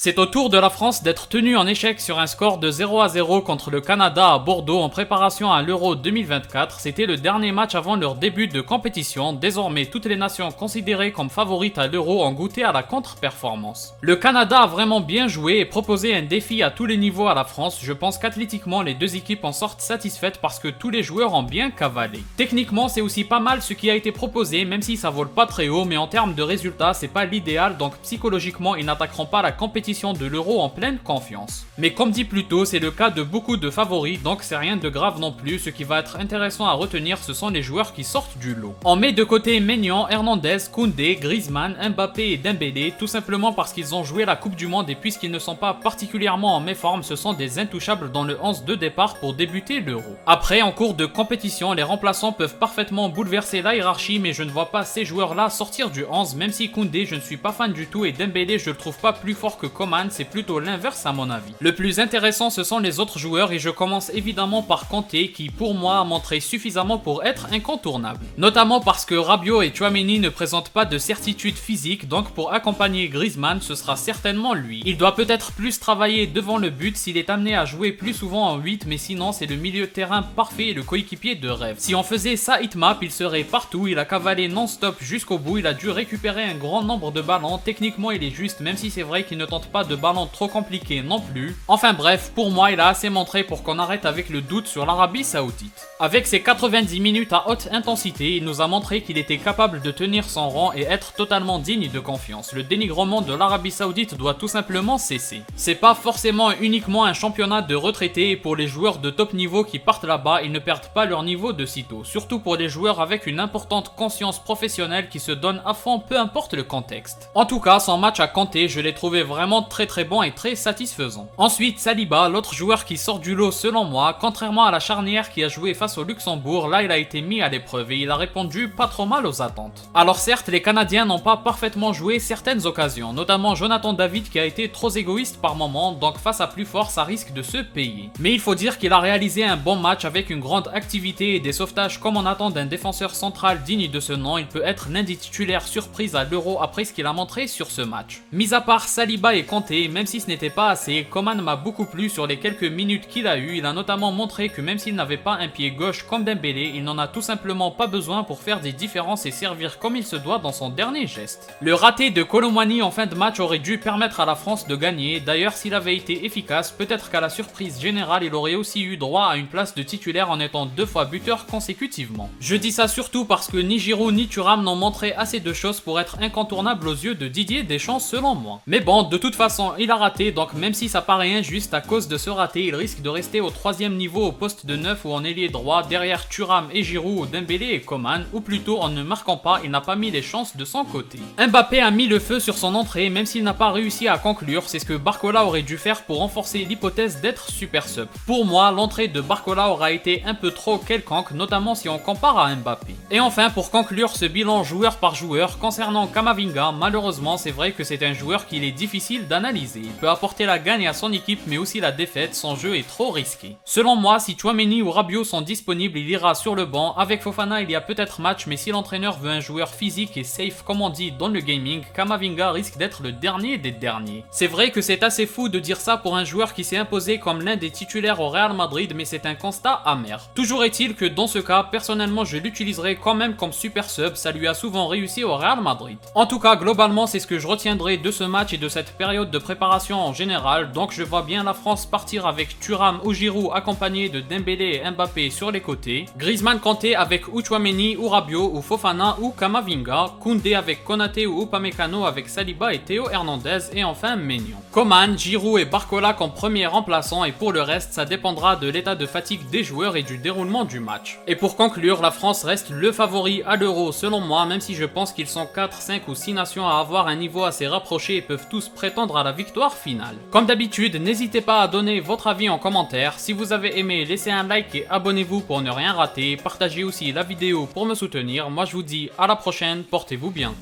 C'est au tour de la France d'être tenue en échec sur un score de 0-0 contre le Canada à Bordeaux en préparation à l'Euro 2024. C'était le dernier match avant leur début de compétition. Désormais, toutes les nations considérées comme favorites à l'Euro ont goûté à la contre-performance. Le Canada a vraiment bien joué et proposé un défi à tous les niveaux à la France. Je pense qu'athlétiquement, les deux équipes en sortent satisfaites parce que tous les joueurs ont bien cavalé. Techniquement, c'est aussi pas mal ce qui a été proposé, même si ça vole pas très haut, mais en termes de résultats, c'est pas l'idéal, donc psychologiquement, ils n'attaqueront pas la compétition de l'Euro en pleine confiance. Mais comme dit plus tôt, c'est le cas de beaucoup de favoris, donc c'est rien de grave non plus. Ce qui va être intéressant à retenir, ce sont les joueurs qui sortent du lot. On met de côté Maignan, Hernandez, Koundé, Griezmann, Mbappé et Dembélé, tout simplement parce qu'ils ont joué la Coupe du Monde et puisqu'ils ne sont pas particulièrement en méforme, ce sont des intouchables dans le 11 de départ pour débuter l'Euro. Après, en cours de compétition, les remplaçants peuvent parfaitement bouleverser la hiérarchie, mais je ne vois pas ces joueurs-là sortir du 11, même si Koundé, je ne suis pas fan du tout et Dembélé, je le trouve pas plus fort que Coman, c'est plutôt l'inverse à mon avis. Le plus intéressant, ce sont les autres joueurs et je commence évidemment par Kanté qui pour moi a montré suffisamment pour être incontournable. Notamment parce que Rabiot et Tchouaméni ne présentent pas de certitude physique, donc pour accompagner Griezmann, ce sera certainement lui. Il doit peut-être plus travailler devant le but s'il est amené à jouer plus souvent en 8, mais sinon c'est le milieu de terrain parfait et le coéquipier de rêve. Si on faisait sa hitmap, il serait partout, il a cavalé non-stop jusqu'au bout, il a dû récupérer un grand nombre de ballons, techniquement il est juste, même si c'est vrai qu'il ne tente pas de ballon trop compliqué non plus. Enfin bref, pour moi il a assez montré pour qu'on arrête avec le doute sur l'Arabie Saoudite. Avec ses 90 minutes à haute intensité, il nous a montré qu'il était capable de tenir son rang et être totalement digne de confiance. Le dénigrement de l'Arabie Saoudite doit tout simplement cesser. C'est pas forcément uniquement un championnat de retraités et pour les joueurs de top niveau qui partent là-bas, ils ne perdent pas leur niveau de sitôt. Surtout pour les joueurs avec une importante conscience professionnelle qui se donnent à fond peu importe le contexte. En tout cas, son match à Kanté, je l'ai trouvé vraiment très bon et très satisfaisant. Ensuite, Saliba, l'autre joueur qui sort du lot selon moi, contrairement à la charnière qui a joué face au Luxembourg, là il a été mis à l'épreuve et il a répondu pas trop mal aux attentes. Alors certes, les Canadiens n'ont pas parfaitement joué certaines occasions, notamment Jonathan David qui a été trop égoïste par moment, donc face à plus fort ça risque de se payer. Mais il faut dire qu'il a réalisé un bon match avec une grande activité et des sauvetages comme on attend d'un défenseur central digne de ce nom. Il peut être l'un des titulaires surprise à l'Euro après ce qu'il a montré sur ce match. Mis à part Saliba et Kanté, même si ce n'était pas assez, Coman m'a beaucoup plu sur les quelques minutes qu'il a eu. Il a notamment montré que même s'il n'avait pas un pied gauche comme Dembélé, il n'en a tout simplement pas besoin pour faire des différences et servir comme il se doit dans son dernier geste. Le raté de Kolo Muani en fin de match aurait dû permettre à la France de gagner. D'ailleurs, s'il avait été efficace, peut-être qu'à la surprise générale, il aurait aussi eu droit à une place de titulaire en étant 2 fois buteur consécutivement. Je dis ça surtout parce que ni Giroud ni Thuram n'ont montré assez de choses pour être incontournables aux yeux de Didier Deschamps selon moi. Mais bon, de toute façon, il a raté, donc même si ça paraît injuste, à cause de ce raté, il risque de rester au 3e niveau au poste de 9 ou en ailier droit, derrière Thuram et Giroud ou Dembélé et Coman, ou plutôt en ne marquant pas, il n'a pas mis les chances de son côté. Mbappé a mis le feu sur son entrée, même s'il n'a pas réussi à conclure, c'est ce que Barcola aurait dû faire pour renforcer l'hypothèse d'être super sub. Pour moi, l'entrée de Barcola aura été un peu trop quelconque, notamment si on compare à Mbappé. Et enfin, pour conclure ce bilan joueur par joueur, concernant Camavinga, malheureusement c'est vrai que c'est un joueur qu'il est difficile d'analyser. Il peut apporter la gagne à son équipe mais aussi la défaite, son jeu est trop risqué. Selon moi, si Tchouaméni ou Rabiot sont disponibles, il ira sur le banc. Avec Fofana, il y a peut-être match, mais si l'entraîneur veut un joueur physique et safe comme on dit dans le gaming, Camavinga risque d'être le dernier des derniers. C'est vrai que c'est assez fou de dire ça pour un joueur qui s'est imposé comme l'un des titulaires au Real Madrid, mais c'est un constat amer. Toujours est-il que dans ce cas, personnellement je l'utiliserai quand même comme super sub, ça lui a souvent réussi au Real Madrid. En tout cas, globalement c'est ce que je retiendrai de ce match et de cette période de préparation en général, donc je vois bien la France partir avec Thuram ou Giroud accompagné de Dembélé et Mbappé sur les côtés, Griezmann Kanté avec ou Tchouaméni ou Rabiot ou Fofana ou Camavinga, Koundé avec Konaté ou Upamecano avec Saliba et Théo Hernandez et enfin Maignan. Coman, Giroud et Barcola comme premiers remplaçants et pour le reste ça dépendra de l'état de fatigue des joueurs et du déroulement du match. Et pour conclure, la France reste le favori à l'Euro selon moi, même si je pense qu'ils sont 4, 5 ou 6 nations à avoir un niveau assez rapproché et peuvent tous prétendre à la victoire finale. Comme d'habitude, n'hésitez pas à donner votre avis en commentaire. Si vous avez aimé, laissez un like et abonnez-vous pour ne rien rater. Partagez aussi la vidéo pour me soutenir. Moi je vous dis à la prochaine, portez-vous bien.